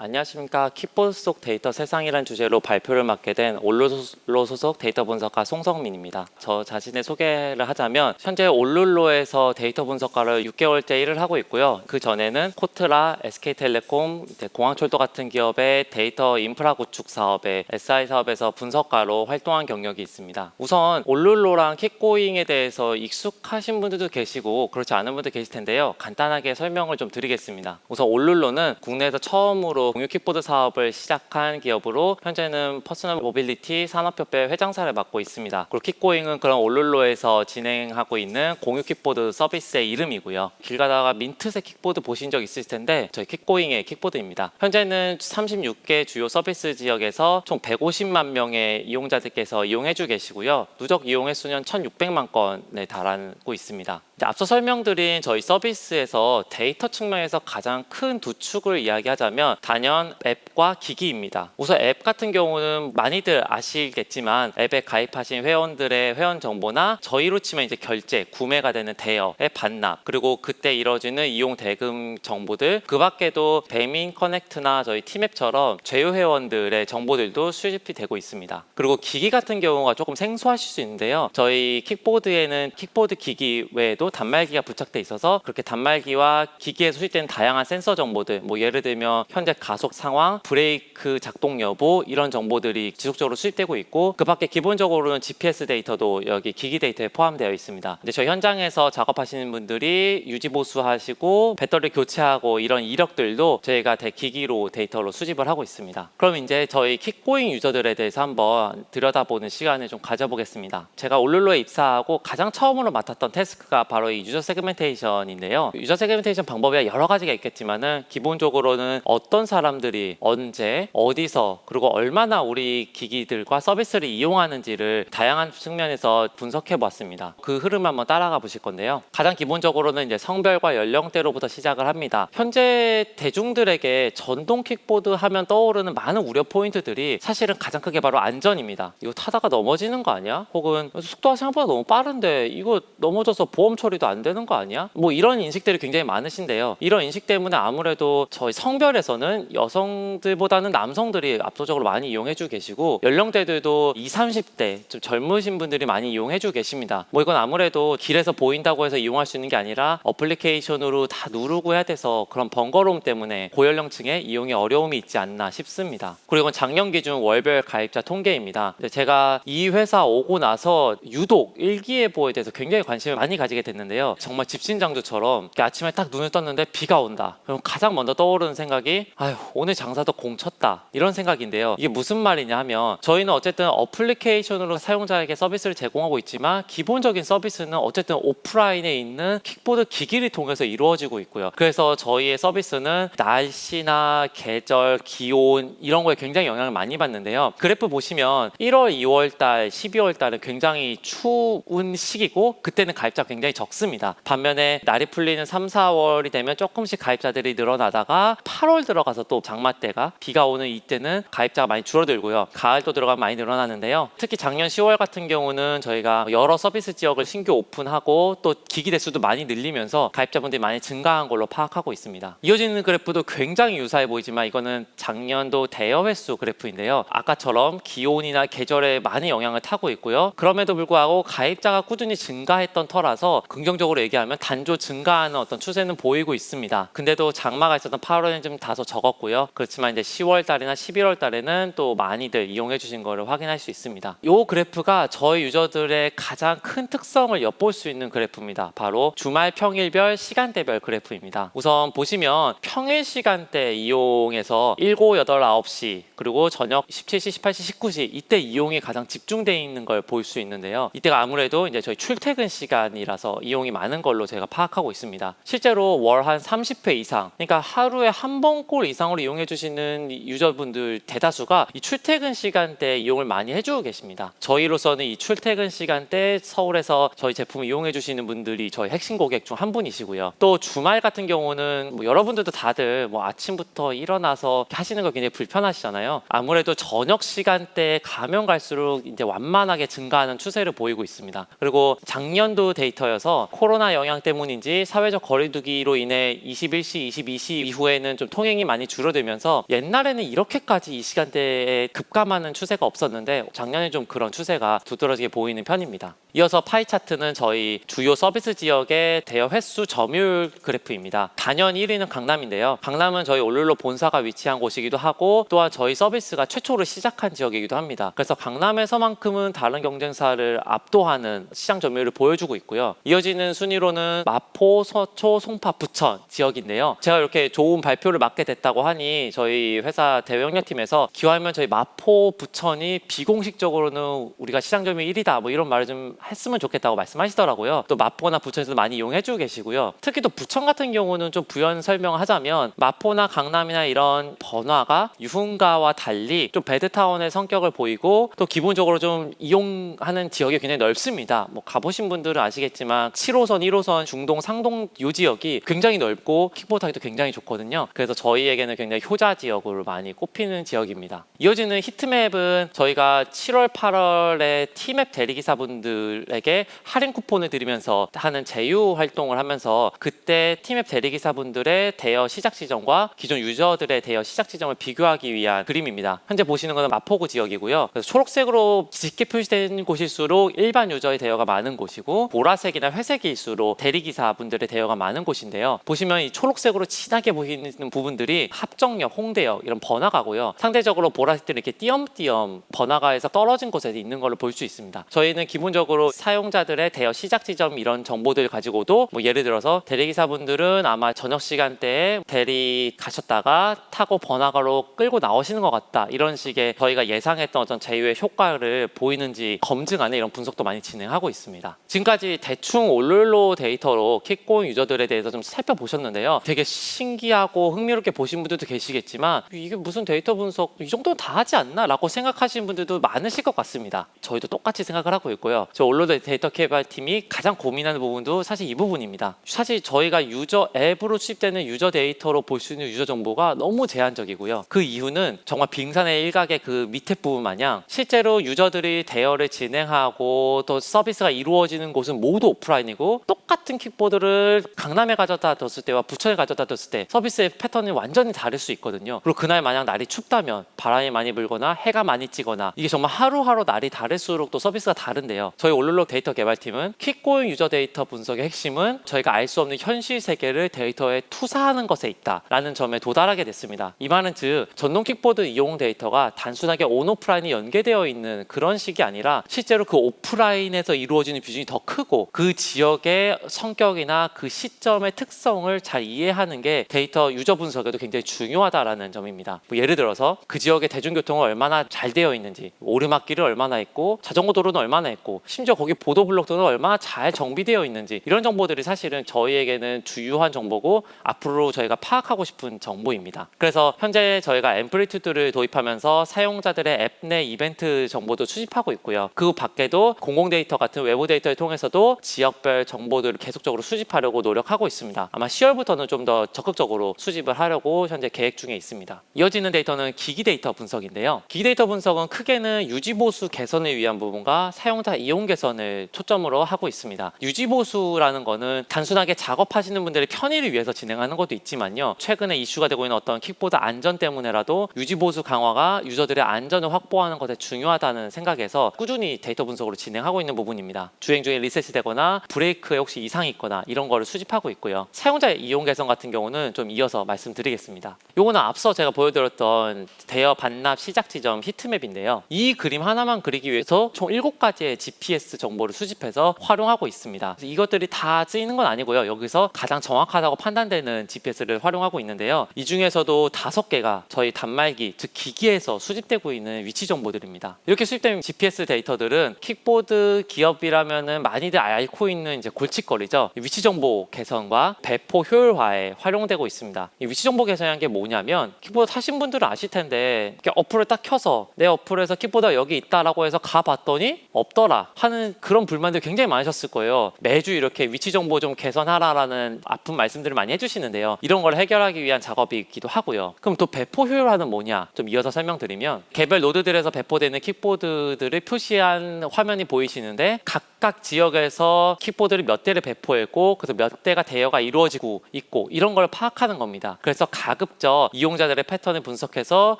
안녕하십니까. 킥보드 속 데이터 세상이란 주제로 발표를 맡게 된 올룰로 소속 데이터 분석가 송성민입니다. 저 자신의 소개를 하자면 현재 올룰로에서 데이터 분석가를 6개월째 일을 하고 있고요. 그 전에는 코트라, SK텔레콤, 공항철도 같은 기업의 데이터 인프라 구축 사업에 SI 사업에서 분석가로 활동한 경력이 있습니다. 우선 올룰로랑 킥고잉에 대해서 익숙하신 분들도 계시고 그렇지 않은 분들 계실 텐데요. 간단하게 설명을 좀 드리겠습니다. 우선 올룰로는 국내에서 처음으로 공유 킥보드 사업을 시작한 기업으로 현재는 퍼스널 모빌리티 산업협회 회장사를 맡고 있습니다. 그리고 킥고잉은 그런 올룰로에서 진행하고 있는 공유 킥보드 서비스의 이름이고요. 길 가다가 민트색 킥보드 보신 적 있을 텐데 저희 킥고잉의 킥보드입니다. 현재는 36개 주요 서비스 지역에서 총 150만 명의 이용자들께서 이용해주고 계시고요. 누적 이용 횟수는 1,600만 건에 달하고 있습니다. 앞서 설명드린 저희 서비스에서 데이터 측면에서 가장 큰 두 축을 이야기하자면 단연 앱과 기기입니다. 우선 앱 같은 경우는 많이들 아시겠지만 앱에 가입하신 회원들의 회원 정보나 저희로 치면 이제 결제, 구매가 되는 대여의 반납, 그리고 그때 이루어지는 이용 대금 정보들, 그 밖에도 배민 커넥트나 저희 티맵처럼 제휴 회원들의 정보들도 수집이 되고 있습니다. 그리고 기기 같은 경우가 조금 생소하실 수 있는데요. 저희 킥보드에는 킥보드 기기 외에도 단말기가 부착돼 있어서 그렇게 단말기와 기기에 수집되는 다양한 센서 정보들, 예를 들면 현재 가속 상황, 브레이크 작동 여부 이런 정보들이 지속적으로 수집되고 있고 그 밖에 기본적으로는 GPS 데이터도 여기 기기 데이터에 포함되어 있습니다. 이제 저희 현장에서 작업하시는 분들이 유지 보수하시고 배터리 교체하고 이런 이력들도 저희가 기기로 데이터로 수집을 하고 있습니다. 그럼 이제 저희 킥고잉 유저들에 대해서 한번 들여다보는 시간을 좀 가져보겠습니다. 제가 올룰로에 입사하고 가장 처음으로 맡았던 태스크가 바로 이 유저 세그멘테이션인데요. 유저 세그멘테이션 방법이 여러 가지가 있겠지만은 기본적으로는 어떤 사람들이 언제 어디서 그리고 얼마나 우리 기기들과 서비스를 이용하는지를 다양한 측면에서 분석해 보았습니다. 그 흐름 한번 따라가 보실 건데요. 가장 기본적으로는 이제 성별과 연령대로부터 시작을 합니다. 현재 대중들에게 전동 킥보드 하면 떠오르는 많은 우려 포인트들이 사실은 가장 크게 바로 안전입니다. 이거 타다가 넘어지는 거 아니야? 혹은 속도가 생각보다 너무 빠른데 이거 넘어져서 보험 처리도 안 되는 거 아니야? 이런 인식들이 굉장히 많으신데요. 이런 인식 때문에 아무래도 저희 성별에서는 여성들보다는 남성들이 압도적으로 많이 이용해주고 계시고 연령대들도 20, 30대 좀 젊으신 분들이 많이 이용해주고 계십니다. 이건 아무래도 길에서 보인다고 해서 이용할 수 있는 게 아니라 어플리케이션으로 다 누르고 해야 돼서 그런 번거로움 때문에 고연령층에 이용이 어려움이 있지 않나 싶습니다. 그리고 이건 작년 기준 월별 가입자 통계입니다. 제가 이 회사 오고 나서 유독 일기예보에 대해서 굉장히 관심을 많이 가지게 됐는데요. 정말 집신장주처럼 아침에 딱 눈을 떴는데 비가 온다. 그럼 가장 먼저 떠오르는 생각이 오늘 장사도 공쳤다 이런 생각인데요. 이게 무슨 말이냐 하면 저희는 어쨌든 어플리케이션으로 사용자에게 서비스를 제공하고 있지만 기본적인 서비스는 어쨌든 오프라인에 있는 킥보드 기기를 통해서 이루어지고 있고요. 그래서 저희의 서비스는 날씨나 계절, 기온 이런 거에 굉장히 영향을 많이 받는데요. 그래프 보시면 1월, 2월달, 12월달은 굉장히 추운 시기고 그때는 가입자가 굉장히 적습니다. 반면에 날이 풀리는 3, 4월이 되면 조금씩 가입자들이 늘어나다가 8월 들어가서 또 장마 때가 비가 오는 이때는 가입자가 많이 줄어들고요. 가을도 들어가면 많이 늘어나는데요. 특히 작년 10월 같은 경우는 저희가 여러 서비스 지역을 신규 오픈하고 또 기기 대수도 많이 늘리면서 가입자분들이 많이 증가한 걸로 파악하고 있습니다. 이어지는 그래프도 굉장히 유사해 보이지만 이거는 작년도 대여 횟수 그래프인데요. 아까처럼 기온이나 계절에 많이 영향을 타고 있고요. 그럼에도 불구하고 가입자가 꾸준히 증가했던 터라서 긍정적으로 얘기하면 단조 증가하는 어떤 추세는 보이고 있습니다. 근데도 장마가 있었던 8월에는 좀 다소 적었고요. 그렇지만 이제 10월 달이나 11월 달에는 또 많이들 이용해 주신 거를 확인할 수 있습니다. 이 그래프가 저희 유저들의 가장 큰 특성을 엿볼 수 있는 그래프입니다. 바로 주말 평일별 시간대별 그래프입니다. 우선 보시면 평일 시간대 이용해서 7, 8, 9시 그리고 저녁 17시, 18시, 19시 이때 이용이 가장 집중되어 있는 걸 볼 수 있는데요. 이때가 아무래도 이제 저희 출퇴근 시간이라서 이용이 많은 걸로 제가 파악하고 있습니다. 실제로 월 한 30회 이상, 그러니까 하루에 한 번꼴 이상으로 이용해 주시는 유저분들 대다수가 이 출퇴근 시간대 이용을 많이 해주고 계십니다. 저희로서는 이 출퇴근 시간대 서울에서 저희 제품을 이용해 주시는 분들이 저희 핵심 고객 중 한 분이시고요. 또 주말 같은 경우는 여러분들도 다들 아침부터 일어나서 하시는 거 굉장히 불편하시잖아요. 아무래도 저녁 시간대에 가면 갈수록 이제 완만하게 증가하는 추세를 보이고 있습니다. 그리고 작년도 데이터여서 있어서 코로나 영향 때문인지 사회적 거리두기로 인해 21시, 22시 이후에는 좀 통행이 많이 줄어들면서 옛날에는 이렇게까지 이 시간대에 급감하는 추세가 없었는데 작년에 좀 그런 추세가 두드러지게 보이는 편입니다. 이어서 파이 차트는 저희 주요 서비스 지역의 대여 횟수 점유율 그래프입니다. 단연 1위는 강남인데요. 강남은 저희 올룰로 본사가 위치한 곳이기도 하고 또한 저희 서비스가 최초로 시작한 지역이기도 합니다. 그래서 강남에서만큼은 다른 경쟁사를 압도하는 시장 점유율을 보여주고 있고요. 이어지는 순위로는 마포, 서초, 송파, 부천 지역인데요. 제가 이렇게 좋은 발표를 맡게 됐다고 하니 저희 회사 대외협력팀에서 기왕이면 저희 마포, 부천이 비공식적으로는 우리가 시장 점유율 1위다 뭐 이런 말을 좀 했으면 좋겠다고 말씀하시더라고요. 또 마포나 부천에서 많이 이용해주고 계시고요. 특히 또 부천 같은 경우는 좀 부연 설명을 하자면 마포나 강남이나 이런 번화가 유흥가와 달리 좀 배드타운의 성격을 보이고 또 기본적으로 좀 이용하는 지역이 굉장히 넓습니다. 뭐 가보신 분들은 아시겠지만 7호선, 1호선, 중동, 상동 이 지역이 굉장히 넓고 킥보드 타기도 굉장히 좋거든요. 그래서 저희에게는 굉장히 효자 지역으로 많이 꼽히는 지역입니다. 이어지는 히트맵은 저희가 7월, 8월에 T맵 대리기사분들에게 할인 쿠폰을 드리면서 하는 제휴 활동을 하면서 그때 T맵 대리기사분들의 대여 시작 지점과 기존 유저들의 대여 시작 지점을 비교하기 위한 그림입니다. 현재 보시는 것은 마포구 지역이고요. 그래서 초록색으로 짙게 표시된 곳일수록 일반 유저의 대여가 많은 곳이고 보라색이나 회색일수록 대리기사분들의 대여가 많은 곳인데요. 보시면 이 초록색으로 진하게 보이는 부분들이 합정역, 홍대역 이런 번화가고요. 상대적으로 보라색들이 이렇게 띄엄띄엄 번화가에서 떨어진 곳에 있는 걸로 볼 수 있습니다. 저희는 기본적으로 사용자들의 대여 시작 지점 이런 정보들 가지고도 뭐 예를 들어서 대리기사분들은 아마 저녁 시간대에 대리 가셨다가 타고 번화가로 끌고 나오시는 것 같다 이런 식의 저희가 예상했던 어떤 제휴의 효과를 보이는지 검증하는 이런 분석도 많이 진행하고 있습니다. 지금까지 대충 올룰로 데이터로 킥고잉 유저들에 대해서 좀 살펴보셨는데요. 되게 신기하고 흥미롭게 보신 분들도 계시겠지만 이게 무슨 데이터 분석 이 정도는 다 하지 않나 라고 생각하시는 분들도 많으실 것 같습니다. 저희도 똑같이 생각을 하고 있고요. 저 올룰로 데이터 개발팀이 가장 고민하는 부분도 사실 이 부분입니다. 사실 저희가 유저 앱으로 수집되는 유저 데이터로 볼 수 있는 유저 정보가 너무 제한적이고요. 그 이유는 정말 빙산의 일각의 그 밑에 부분 마냥 실제로 유저들이 대여를 진행하고 또 서비스가 이루어지는 곳은 모두 오프라인이고 똑같은 킥보드를 강남에 가져다 뒀을 때와 부천에 가져다 뒀을 때 서비스의 패턴이 완전히 다를 수 있거든요. 그리고 그날 만약 날이 춥다면 바람이 많이 불거나 해가 많이 찌거나 이게 정말 하루하루 날이 다를수록 또 서비스가 다른데요. 저희 올룰로 데이터 개발팀은 킥고잉 유저 데이터 분석의 핵심은 저희가 알 수 없는 현실 세계를 데이터에 투사하는 것에 있다라는 점에 도달하게 됐습니다. 이 말은 즉 전동 킥보드 이용 데이터가 단순하게 온오프라인이 연계되어 있는 그런 식이 아니라 실제로 그 오프라인에서 이루어지는 비중이 더 크고 그 지역의 성격이나 그 시점의 특성을 잘 이해하는 게 데이터 유저 분석에도 굉장히 중요하다라는 점입니다. 뭐 예를 들어서 그 지역의 대중교통은 얼마나 잘 되어 있는지, 오르막길은 얼마나 있고 자전거 도로는 얼마나 있고 심지어 거기 보도블록들은 얼마나 잘 정비되어 있는지 이런 정보들이 사실은 저희에게는 주요한 정보고 앞으로 저희가 파악하고 싶은 정보입니다. 그래서 현재 저희가 앰플리튜드를 도입하면서 사용자들의 앱 내 이벤트 정보도 수집하고 있고요. 그 밖에도 공공 데이터 같은 외부 데이터를 통해서도 지역별 정보들을 계속적으로 수집하려고 노력하고 있습니다. 아마 10월부터는 좀 더 적극적으로 수집을 하려고 현재 계획 중에 있습니다. 이어지는 데이터는 기기 데이터 분석인데요. 기기 데이터 분석은 크게는 유지보수 개선을 위한 부분과 사용자 이용 개선을 초점으로 하고 있습니다. 유지보수라는 거는 단순하게 작업하시는 분들의 편의를 위해서 진행하는 것도 있지만요. 최근에 이슈가 되고 있는 어떤 킥보드 안전 때문에라도 유지보수 강화가 유저들의 안전을 확보하는 것에 중요하다는 생각에서 꾸준히 데이터 분석으로 진행하고 있는 부분입니다. 주행 중에 리셋이 되거나 브레이크에 혹시 이상이 있거나 이런 거를 수집하고 있고요. 사용자 이용 개선 같은 경우는 좀 이어서 말씀드리겠습니다. 요거는 앞서 제가 보여드렸던 대여 반납 시작 지점 히트맵인데요. 이 그림 하나만 그리기 위해서 총 7가지의 GPS 정보를 수집해서 활용하고 있습니다. 이것들이 다 쓰이는 건 아니고요. 여기서 가장 정확하다고 판단되는 GPS를 활용하고 있는데요. 이 중에서도 5개가 저희 단말기, 즉 기기에서 수집되고 있는 위치 정보들입니다. 이렇게 수집된 GPS 데이터들은 킥보드 기업이라면은 많이들 앓고 있는 이제 골칫거리죠. 위치 정보 개선과 배포 효율화에 활용되고 있습니다. 이 위치 정보 개선이라는 게 뭐냐면 킥보드 타신 분들은 아실 텐데 이렇게 어플을 딱 켜서 내 어플에서 킥보드가 여기 있다라고 해서 가봤더니 없더라 하는 그런 불만들 굉장히 많으셨을 거예요. 매주 이렇게 위치 정보 좀 개선하라라는 아픈 말씀들을 많이 해주시는데요. 이런 걸 해결하기 위한 작업이기도 하고요. 그럼 또 배포 효율화는 뭐냐? 좀 이어서 설명드리면 개별 노드들에서 배포되는 킥보드들을 표시한 화면이 보이시는데 각각 지역에서 킥보드를 몇 대를 배포했고 그래서 몇 대가 대여가 이루어지고 있고 이런 걸 파악하는 겁니다. 그래서 가급적 이용자들의 패턴을 분석해서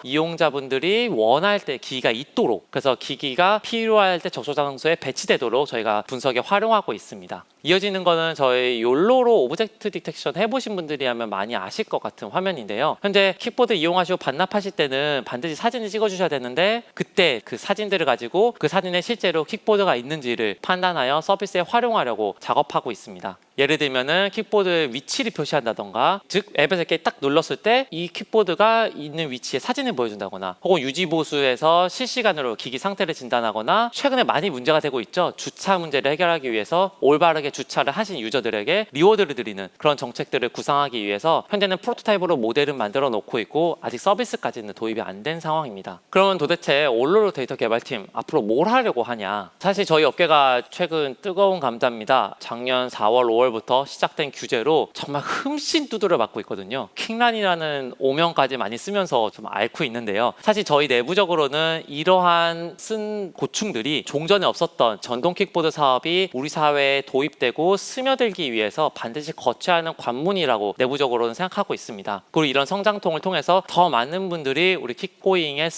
이용자분들이 원할 때 기기가 있도록, 그래서 기기가 필요할 때 적조 장소에 배치되도록 저희가 분석에 활용하고 있습니다. 이어지는 거는 저희 욜로로 오브젝트 디텍션 해보신 분들이라면 많이 아실 것 같은 화면인데요. 현재 킥보드 이용하시고 반납하실 때는 반드시 사진을 찍어주셔야 되는데, 그때 그 사진들을 가지고 그 사진에 실제로 킥보드가 있는지를 판단하여 서비스에 활용하려고 작업하고 있습니다. 예를 들면은 킥보드 위치를 표시한다던가, 즉 앱에서 이렇게 딱 눌렀을 때 이 킥보드가 있는 위치에 사진을 보여준다거나, 혹은 유지보수에서 실시간으로 기기 상태를 진단하거나, 최근에 많이 문제가 되고 있죠. 주차 문제를 해결하기 위해서 올바르게 주차를 하신 유저들에게 리워드를 드리는 그런 정책들을 구상하기 위해서 현재는 프로토타입으로 모델은 만들어 놓고 있고 아직 서비스까지는 도입이 안 된 상황입니다. 그러면 도대체 올로로 데이터 개발팀 앞으로 뭘 하려고 하냐? 사실 저희 업계가 최근 뜨거운 감자입니다. 작년 4월, 5월부터 시작된 규제로 정말 흠씬 두드려 맞고 있거든요. 킹란이라는 오명까지 많이 쓰면서 좀 앓고 있는데요. 사실 저희 내부적으로는 이러한 쓴 고충들이 종전에 없었던 전동 킥보드 사업이 우리 사회에 도입되고 스며들기 위해서 반드시 거쳐야 하는 관문이라고 내부적으로는 생각하고 있습니다. 그리고 이런 성장통을 통해서 더 많은 분들이 우리 킥고잉에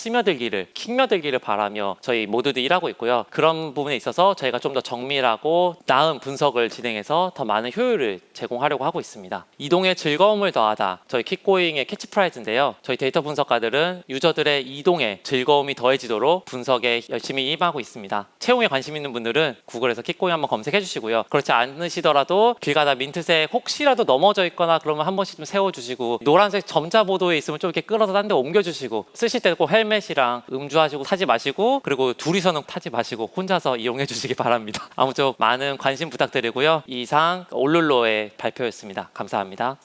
킥며들기를 바라며 저희 모두들 일하고 있고요. 그런 부분에 있어서 저희가 좀 더 정밀하고 나은 분석을 진행해서 더 많은 효율을 제공하려고 하고 있습니다. 이동의 즐거움을 더하다, 저희 킥고잉의 캐치프라이즈인데요. 저희 데이터 분석가들은 유저들의 이동에 즐거움이 더해지도록 분석에 열심히 임하고 있습니다. 채용에 관심 있는 분들은 구글에서 킥고잉 한번 검색해 주시고요. 그렇지 않으시더라도 길 가다 민트색 혹시라도 넘어져 있거나 그러면 한 번씩 좀 세워주시고, 노란색 점자보도에 있으면 좀 이렇게 끌어서 딴 데 옮겨주시고, 쓰실 때 꼭 헬멧이랑 음주하시고 타지 마시고, 그리고 둘이서는 타지 마시고 혼자서 이용해 주시기 바랍니다. 아무쪼록 많은 관심 부탁드리고요. 이상 올룰로의 발표였습니다. 감사합니다.